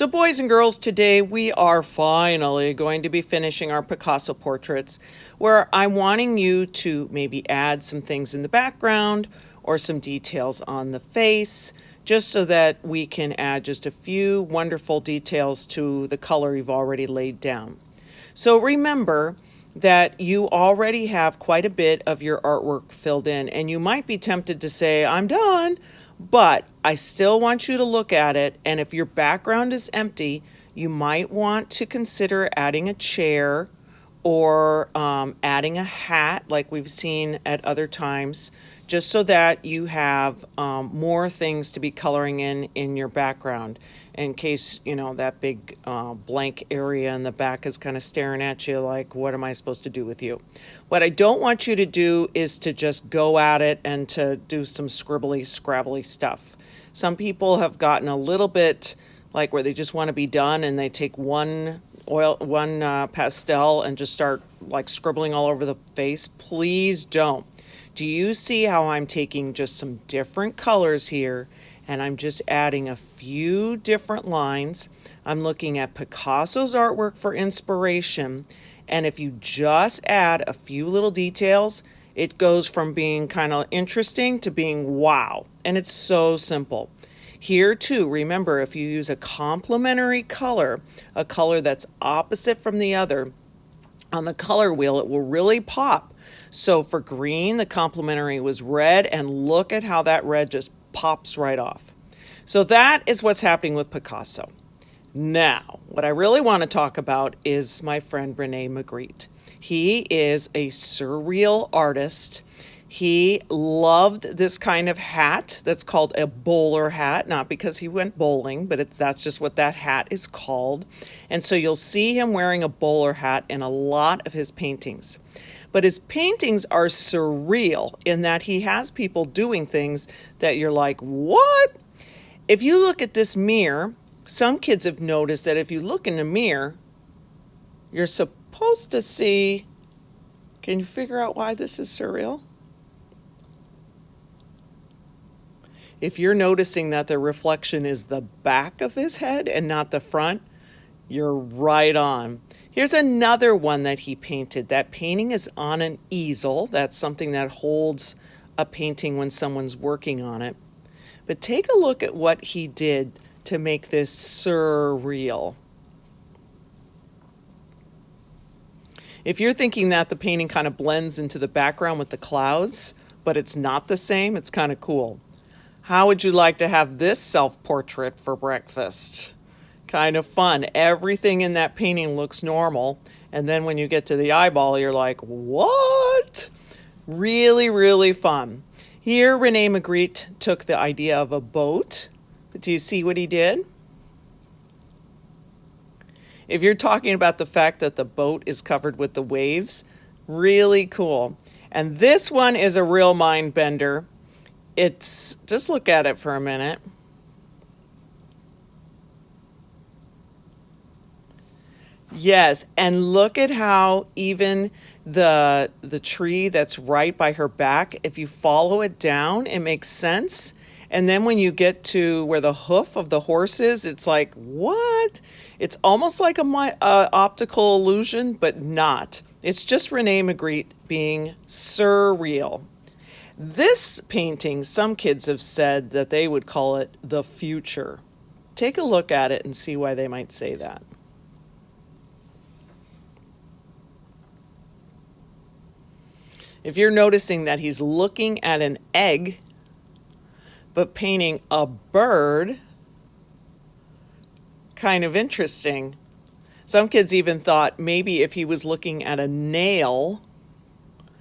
So boys and girls, today we are finally going to be finishing our Picasso portraits, where I'm wanting you to maybe add some things in the background or some details on the face, just so that we can add just a few wonderful details to the color you've already laid down. So remember that you already have quite a bit of your artwork filled in, and you might be tempted to say, I'm done. But I still want you to look at it, and if your background is empty, you might want to consider adding a chair or adding a hat like we've seen at other times, just so that you have more things to be coloring in your background, in case, you know, that big blank area in the back is kind of staring at you like, what am I supposed to do with you? What I don't want you to do is to just go at it and to do some scribbly, scrabbly stuff. Some people have gotten a little bit like where they just want to be done, and they take one pastel and just start like scribbling all over the face. Please don't. Do you see how I'm taking just some different colors here, and I'm just adding a few different lines? I'm looking at Picasso's artwork for inspiration, and if you just add a few little details, it goes from being kind of interesting to being wow, and it's so simple. Here too, remember, if you use a complementary color, a color that's opposite from the other, on the color wheel, it will really pop. So for green, the complementary was red, and look at how that red just pops right off. So that is what's happening with Picasso. Now, what I really want to talk about is my friend Rene Magritte. He is a surreal artist. He loved this kind of hat that's called a bowler hat, not because he went bowling, but that's just what that hat is called. And so you'll see him wearing a bowler hat in a lot of his paintings. But his paintings are surreal in that he has people doing things that you're like, what? If you look at this mirror, some kids have noticed that if you look in the mirror, you're supposed to see, can you figure out why this is surreal? If you're noticing that the reflection is the back of his head and not the front, you're right on. Here's another one that he painted. That painting is on an easel. That's something that holds a painting when someone's working on it. But take a look at what he did to make this surreal. If you're thinking that the painting kind of blends into the background with the clouds, but it's not the same, it's kind of cool. How would you like to have this self-portrait for breakfast? Kind of fun. Everything in that painting looks normal, and then when you get to the eyeball, you're like, what? Really, really fun. Here, Rene Magritte took the idea of a boat. But do you see what he did? If you're talking about the fact that the boat is covered with the waves, really cool. And this one is a real mind bender. It's, just look at it for a minute. Yes, and look at how even the tree that's right by her back, if you follow it down, it makes sense. And then when you get to where the hoof of the horse is, it's like, what? It's almost like a optical illusion, but not. It's just Rene Magritte being surreal. This painting, some kids have said that they would call it the future. Take a look at it and see why they might say that. If you're noticing that he's looking at an egg, but painting a bird, kind of interesting. Some kids even thought maybe if he was looking at a nail,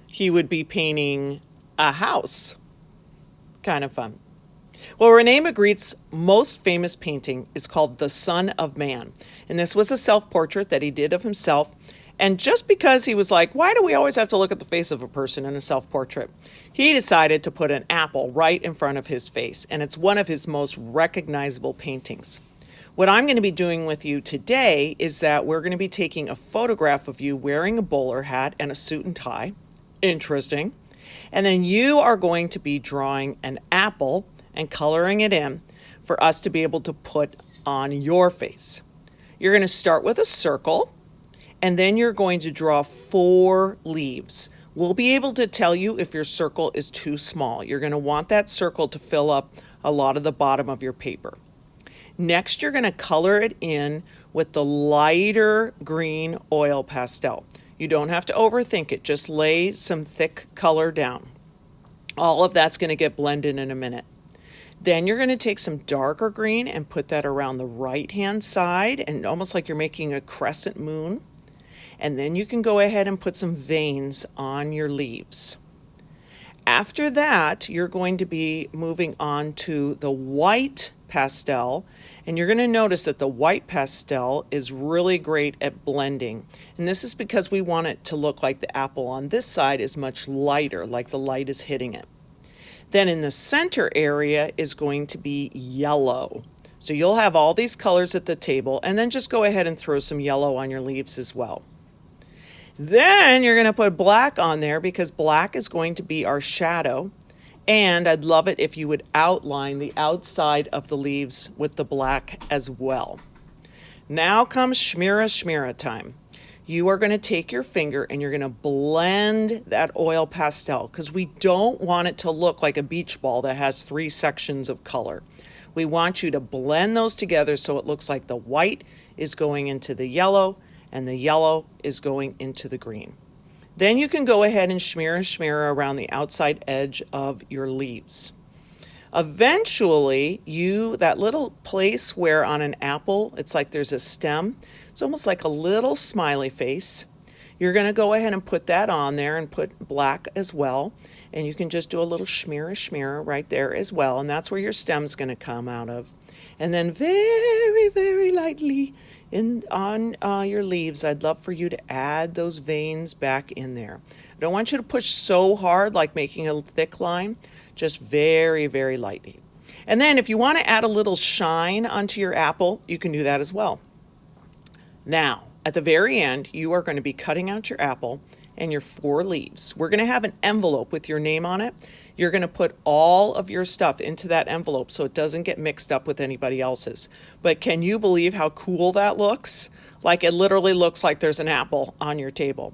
he would be painting a house. Kind of fun. Well, Rene Magritte's most famous painting is called The Son of Man. And this was a self-portrait that he did of himself. And just because he was like, why do we always have to look at the face of a person in a self-portrait? He decided to put an apple right in front of his face. And it's one of his most recognizable paintings. What I'm going to be doing with you today is that we're going to be taking a photograph of you wearing a bowler hat and a suit and tie. Interesting. And then you are going to be drawing an apple and coloring it in for us to be able to put on your face. You're going to start with a circle, and then you're going to draw 4 leaves. We'll be able to tell you if your circle is too small. You're going to want that circle to fill up a lot of the bottom of your paper. Next, you're going to color it in with the lighter green oil pastel. You don't have to overthink it. Just lay some thick color down. All of that's going to get blended in a minute. Then you're going to take some darker green and put that around the right-hand side, and almost like you're making a crescent moon. And then you can go ahead and put some veins on your leaves. After that, you're going to be moving on to the white pastel, and you're going to notice that the white pastel is really great at blending. And this is because we want it to look like the apple on this side is much lighter, like the light is hitting it. Then in the center area is going to be yellow. So you'll have all these colors at the table, and then just go ahead and throw some yellow on your leaves as well. Then you're going to put black on there because black is going to be our shadow. And I'd love it if you would outline the outside of the leaves with the black as well. Now comes shmira time. You are going to take your finger and you're going to blend that oil pastel because we don't want it to look like a beach ball that has 3 sections of color. We want you to blend those together so it looks like the white is going into the yellow and the yellow is going into the green. Then you can go ahead and shmira around the outside edge of your leaves. Eventually, that little place where on an apple, it's like there's a stem, it's almost like a little smiley face. You're going to go ahead and put that on there and put black as well. And you can just do a little shmira right there as well. And that's where your stem's going to come out of. And then very, very lightly on your leaves, I'd love for you to add those veins back in there. I don't want you to push so hard like making a thick line, just very, very lightly. And then if you want to add a little shine onto your apple, you can do that as well. Now, at the very end, you are going to be cutting out your apple and your 4 leaves. We're going to have an envelope with your name on it. You're going to put all of your stuff into that envelope so it doesn't get mixed up with anybody else's. But can you believe how cool that looks? Like it literally looks like there's an apple on your table.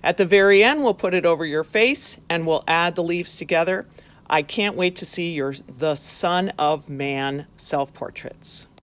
At the very end, we'll put it over your face and we'll add the leaves together. I can't wait to see the Son of Man self-portraits.